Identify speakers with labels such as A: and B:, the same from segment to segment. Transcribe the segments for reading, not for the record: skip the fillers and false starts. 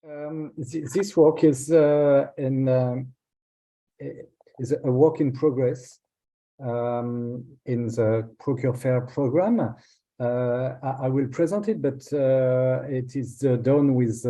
A: This work is is a work in progress in the Procure Fair program. I will present it, but it is done with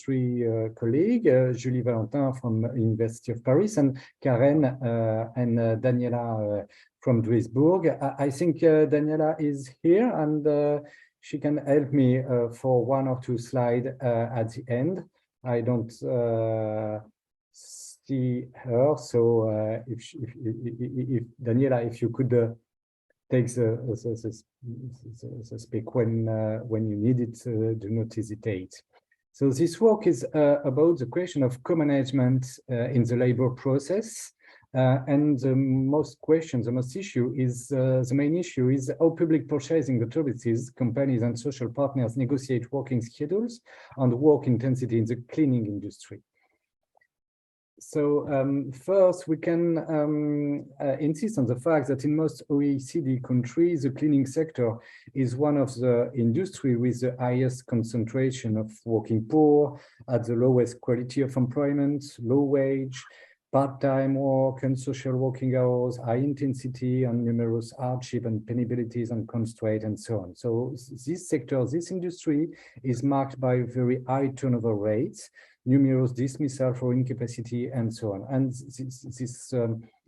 A: three colleagues, Julie Valentin from University of Paris, and Karen and Daniela from Duisburg. I think Daniela is here, and she can help me for one or two slides at the end. I don't see her, so if Daniela, if you could take the speak when you need it, do not hesitate. So this work is about the question of co-management in the labor process. And the most issue is, the main issue is how public purchasing authorities, companies and social partners negotiate working schedules and work intensity in the cleaning industry. So first, we can insist on the fact that in most OECD countries, the cleaning sector is one of the industry with the highest concentration of working poor, at the lowest quality of employment, low wage, part-time work and social working hours, high intensity and numerous hardship and penabilities and constraint and so on. So this sector, this industry is marked by very high turnover rates, numerous dismissal for incapacity and so on. And this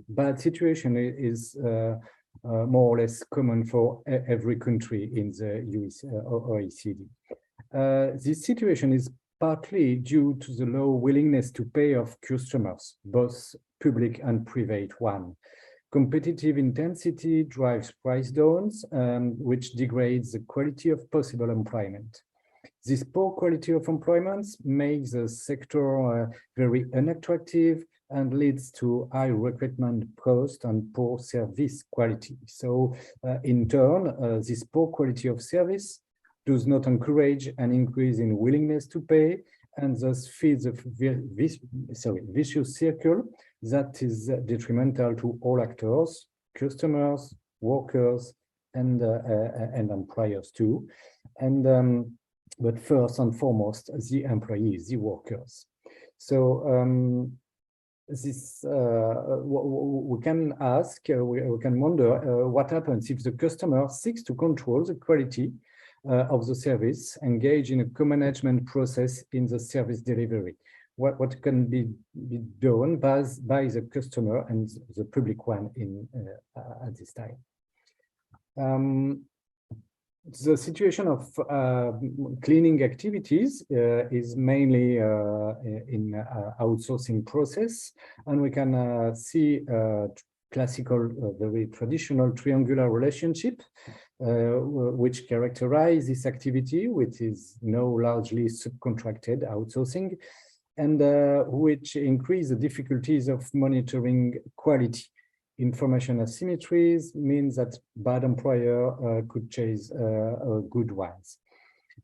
A: bad situation is more or less common for every country in the OECD. This situation is partly due to the low willingness to pay of customers, both public and private one. Competitive intensity drives price downs, which degrades the quality of possible employment. This poor quality of employment makes the sector very unattractive and leads to high recruitment cost and poor service quality. So in turn, this poor quality of service does not encourage an increase in willingness to pay, and thus feeds a vicious circle that is detrimental to all actors, customers, workers, and employers too. And but first and foremost, the employees, the workers. So this we can ask, we can wonder what happens if the customer seeks to control the quality of the service, engage in a co-management process in the service delivery. What can be done by the customer and the public one at this time. The situation of cleaning activities is mainly in outsourcing process, and we can see classical, very traditional triangular relationship, which characterize this activity, which is now largely subcontracted outsourcing, and which increase the difficulties of monitoring quality. Information asymmetries means that bad employer could chase good ones.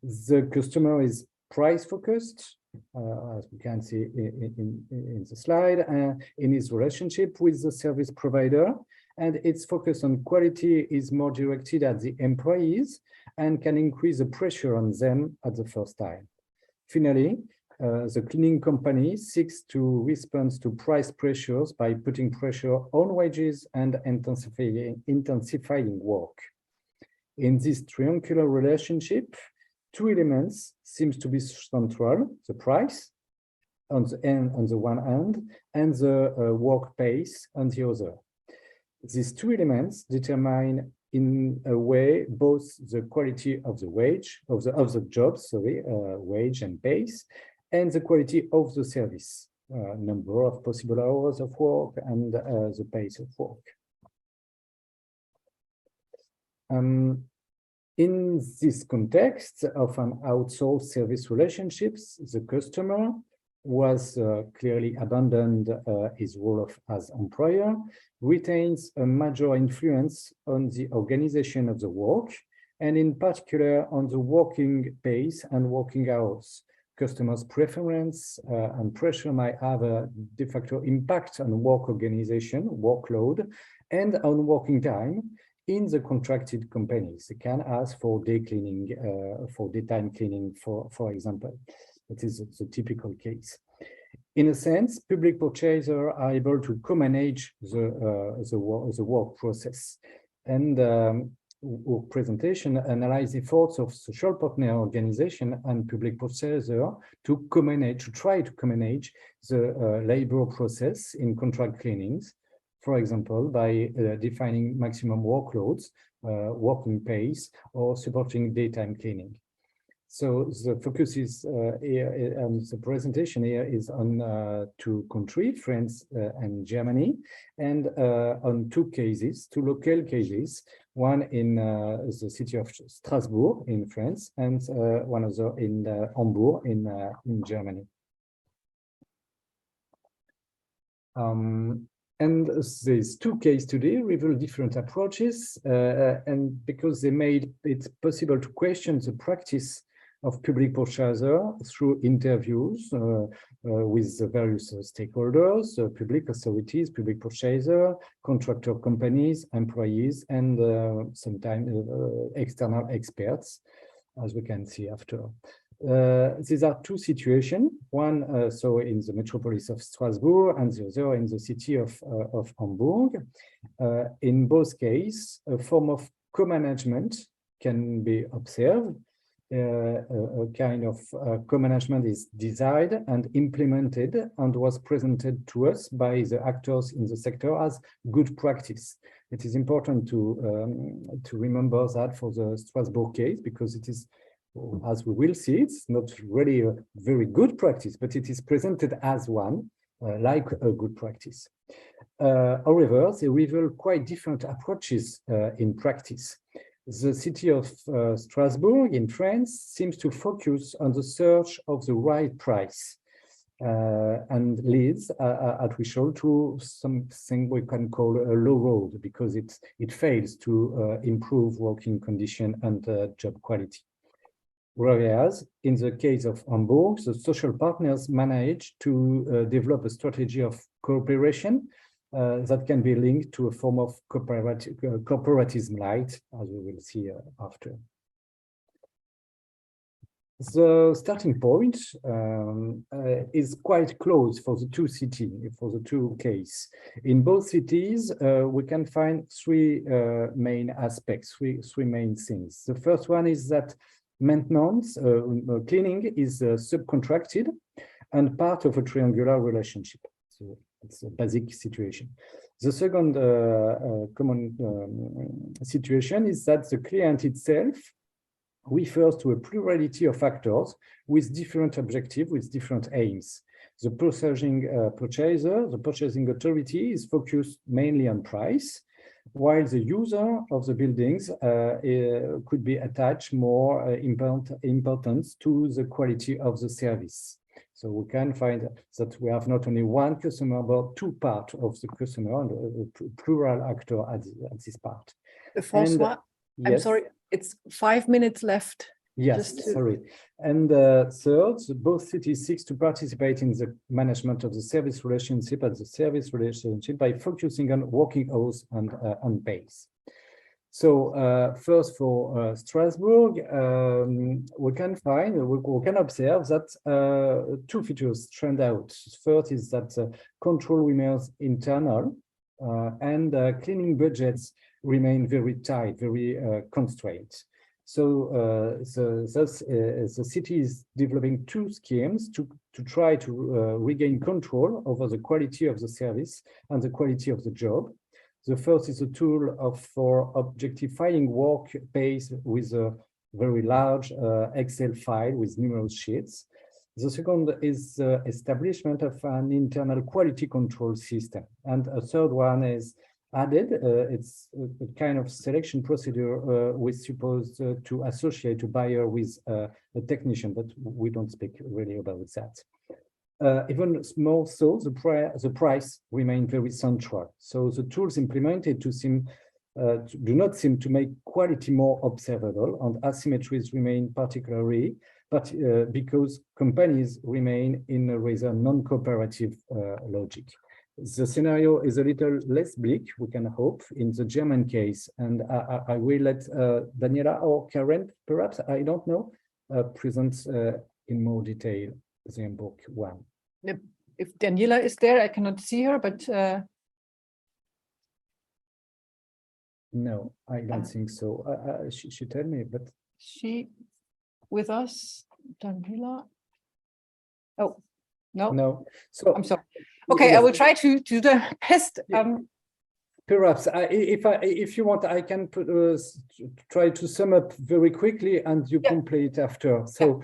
A: The customer is price focused, as we can see in the slide, in his relationship with the service provider, and its focus on quality is more directed at the employees and can increase the pressure on them at the first time. Finally, the cleaning company seeks to respond to price pressures by putting pressure on wages and intensifying work. In this triangular relationship, two elements seems to be central: the price on the one hand, and the work pace on the other. These two elements determine in a way both the quality of the wage of the job, wage and pace, and the quality of the service, number of possible hours of work, and the pace of work. In this context of an outsourced service relationships, the customer was clearly abandoned his role as employer, retains a major influence on the organization of the work, and in particular on the working pace and working hours. Customers' preference and pressure might have a de facto impact on work organization, workload, and on working time in the contracted companies. They can ask for day cleaning, for daytime cleaning, for example. That is the typical case. In a sense, public purchasers are able to co-manage the work process. And our presentation analyzes efforts of social partner organization and public purchaser to co-manage, to try to co-manage the labor process in contract cleanings, for example, by defining maximum workloads, working pace, or supporting daytime cleaning. So the focus is here, the presentation here is on two countries, France and Germany, and on two local cases, one in the city of Strasbourg in France, and one other in Hamburg in Germany. And these two cases today reveal different approaches, and because they made it possible to question the practice of public purchaser through interviews with the various stakeholders, public authorities, public purchaser, contractor companies, employees, and sometimes external experts, as we can see after. These are two situations, one so in the metropolis of Strasbourg and the other in the city of Hamburg. In both cases, a form of co-management can be observed. A kind of co-management is designed and implemented and was presented to us by the actors in the sector as good practice. It is important to remember that for the Strasbourg case, because it is, as we will see, it's not really a very good practice, but it is presented as one, like a good practice. However, they reveal quite different approaches in practice. The city of Strasbourg in France seems to focus on the search of the right price and leads, as we showed, to something we can call a low road, because it fails to improve working condition and job quality. Whereas in the case of Hamburg, the social partners managed to develop a strategy of cooperation that can be linked to a form of corporatism light, as we will see after. The starting point is quite close for the two cities, for the two cases. In both cities, we can find three main aspects, three main things. The first one is that maintenance, cleaning is subcontracted and part of a triangular relationship. So it's a basic situation. The second common situation is that the client itself refers to a plurality of actors with different objectives, with different aims. The purchasing authority is focused mainly on price, while the user of the buildings could be attached more importance to the quality of the service. So we can find that we have not only one customer, but two parts of the customer and a plural actor at this part.
B: François,
A: yes.
B: I'm sorry, it's 5 minutes left.
A: Yes, sorry. And third, both cities seek to participate in the management of the service relationship by focusing on working hours and on pace. So first for Strasbourg, we can observe that two features stand out. First is that control remains internal and cleaning budgets remain very tight, very constrained. So the city is developing two schemes to try to regain control over the quality of the service and the quality of the job. The first is a tool for objectifying work pace with a very large Excel file with numerous sheets. The second is the establishment of an internal quality control system. And a third one is added. It's a kind of selection procedure which is supposed to associate a buyer with a technician, but we don't speak really about that. Even more so, the price remains very central. So the tools implemented do not seem to make quality more observable, and asymmetries remain particularly, but because companies remain in a rather non-cooperative logic. The scenario is a little less bleak, we can hope, in the German case, and I will let Daniela or Karen, perhaps, I don't know, present in more detail the Hamburg one.
B: If Daniela is there, I cannot see her, but
A: no, I don't think so. She told me, but
B: she with us, Daniela. Oh, no.
A: no. So
B: I'm sorry. Okay, I will try to do the best.
A: Perhaps if you want, I can try to sum up very quickly, and you complete after. So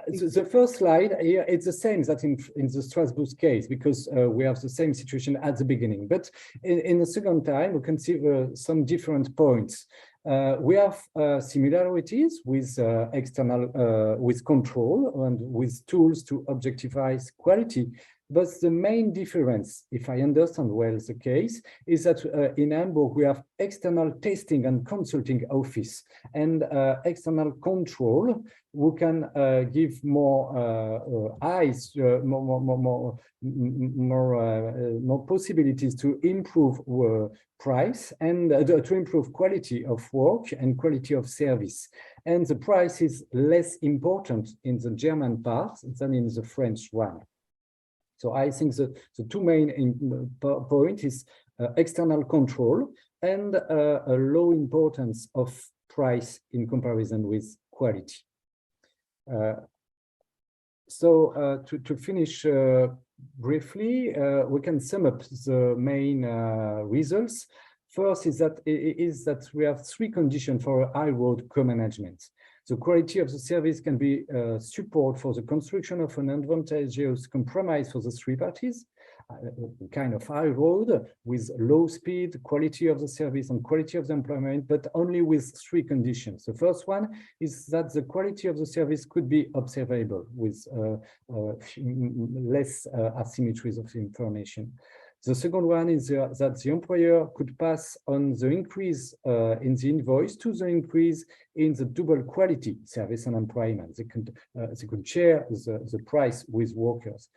A: the first slide here, it's the same that in the Strasbourg case, because we have the same situation at the beginning. But in the second time, we can see some different points. We have similarities with external, with control and with tools to objectify quality. But the main difference, if I understand well the case, is that in Hamburg, we have external testing and consulting office and external control who can give more eyes, more possibilities to improve price and to improve quality of work and quality of service. And the price is less important in the German part than in the French one. So I think the two main points is external control and a low importance of price in comparison with quality. To finish briefly, we can sum up the main results. First is that we have three conditions for high road co-management. The quality of the service can be support for the construction of an advantageous compromise for the three parties, kind of high road with low speed, quality of the service and quality of the employment, but only with three conditions. The first one is that the quality of the service could be observable with less asymmetries of information. The second one is that the employer could pass on the increase in the invoice to the increase in the double quality service and employment. They could share the price with workers.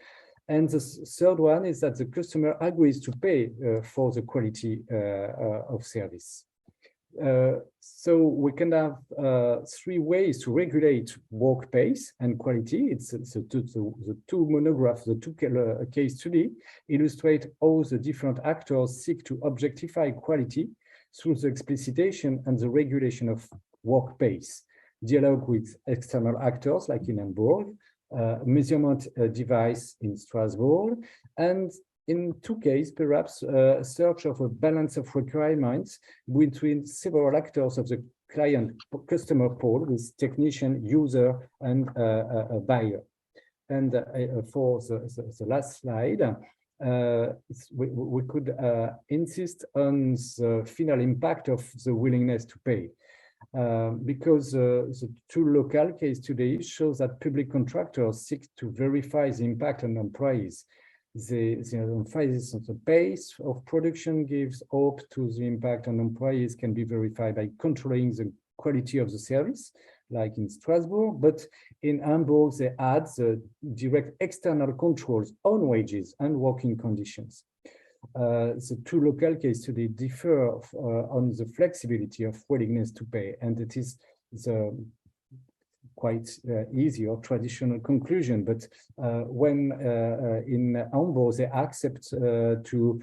A: And the third one is that the customer agrees to pay for the quality of service. So we can have three ways to regulate work pace and quality. It's the two monographs, the two case study illustrate how the different actors seek to objectify quality through the explicitation and the regulation of work pace. Dialogue with external actors like in Hamburg, measurement device in Strasbourg, and in two cases, perhaps a search of a balance of requirements between several actors of the client customer pool with technician, user, and a buyer. And for the last slide, we could insist on the final impact of the willingness to pay. Because the two local case today shows that public contractors seek to verify the impact on employees. The emphasis on the pace of production gives hope to the impact on employees can be verified by controlling the quality of the service, like in Strasbourg, but in Hamburg, they add the direct external controls on wages and working conditions. The two local cases today differ on the flexibility of willingness to pay, and it is the quite easy or traditional conclusion. But when in Hamburg they accept to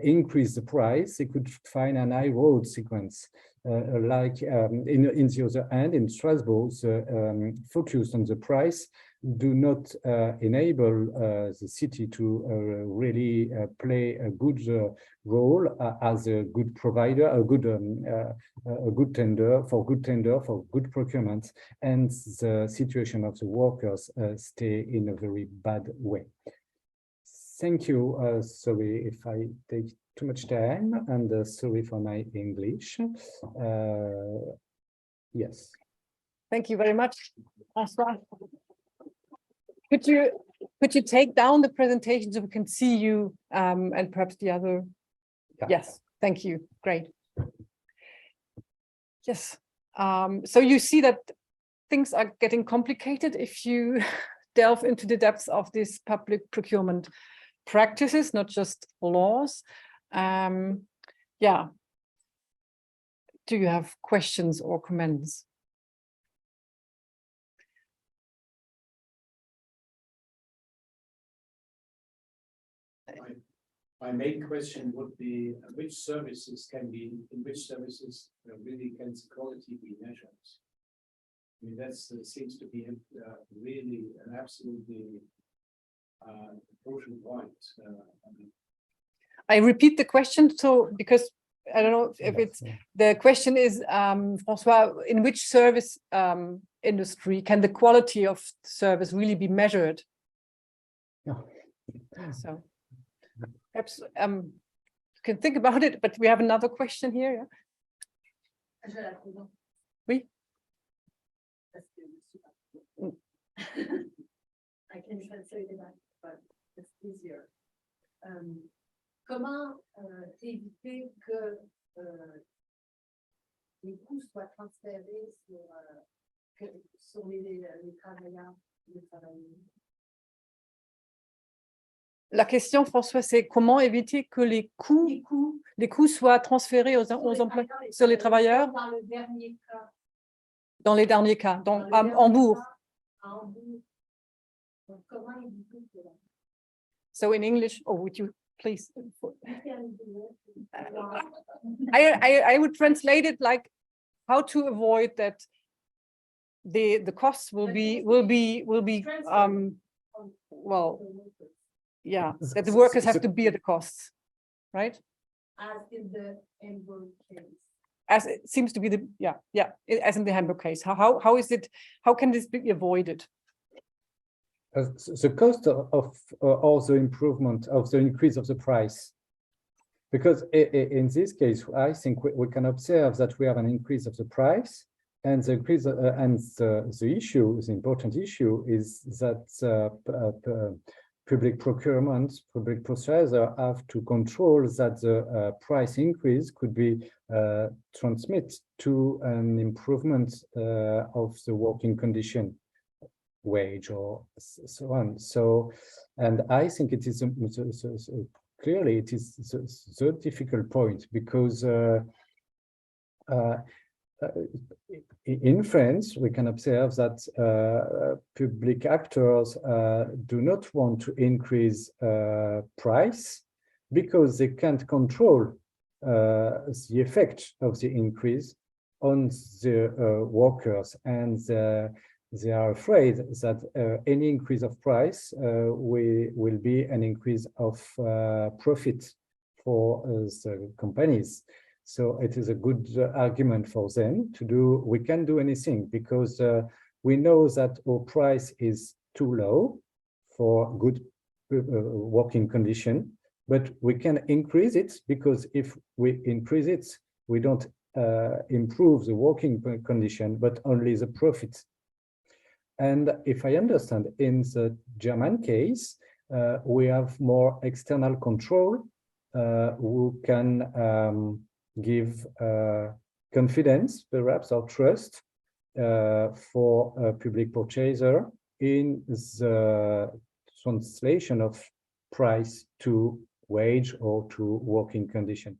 A: increase the price, they could find an high road sequence. Like in the other hand, in Strasbourg, focus on the price do not enable the city to really play a good role as a good provider, a good tender for good procurement, and the situation of the workers stay in a very bad way. Thank you. Sorry if I take too much time, and sorry for my English. Yes.
B: Thank you very much, François. Could you take down the presentation so we can see you and perhaps the other? Yeah. Yes, thank you. Great. Yes. So you see that things are getting complicated if you delve into the depths of these public procurement practices, not just laws. Yeah. Do you have questions or comments?
C: My main question would be which services really can the quality be measured? I mean, that seems to be really an absolutely crucial point.
B: I repeat the question, so because I don't know if it's the question is, François, in which service industry can the quality of service really be measured?
A: No.
B: So perhaps you can think about it, but we have another question here. Yeah? Oui.
D: I can translate it, but it's easier. Comment éviter que les coûts soient transférés sur les travailleurs, les travailleurs?
B: La question, François, c'est comment éviter que les coûts soient transférés aux employés, sur les travailleurs
D: dans le dernier cas.
B: Dans les derniers cas, donc à Hambourg.
D: À Hambourg. Donc, comment éviter cela?
B: So in English, or would you please? I would translate it like how to avoid that the costs will be well, yeah, that the workers have to bear the costs, right?
D: As in the Hamburg case.
B: As it seems to be as in the Hamburg case. How is it? How can this be avoided?
A: The cost of all the improvement of the increase of the price, because in this case, I think we can observe that we have an increase of the price, and the increase and the issue, the important issue, is that public procurement, public processor have to control that the price increase could be transmit to an improvement of the working condition, wage or so on. So, and I think it is clearly it is the difficult point, because in France we can observe that public actors do not want to increase price because they can't control the effect of the increase on the workers, and they are afraid that any increase of price will be an increase of profit for the companies. So it is a good argument for them to do. We can't do anything because we know that our price is too low for good working condition, but we can increase it, because if we increase it, we don't improve the working condition, but only the profit. And if I understand, in the German case, we have more external control who can give confidence, perhaps, or trust for a public purchaser in the translation of price to wage or to working condition.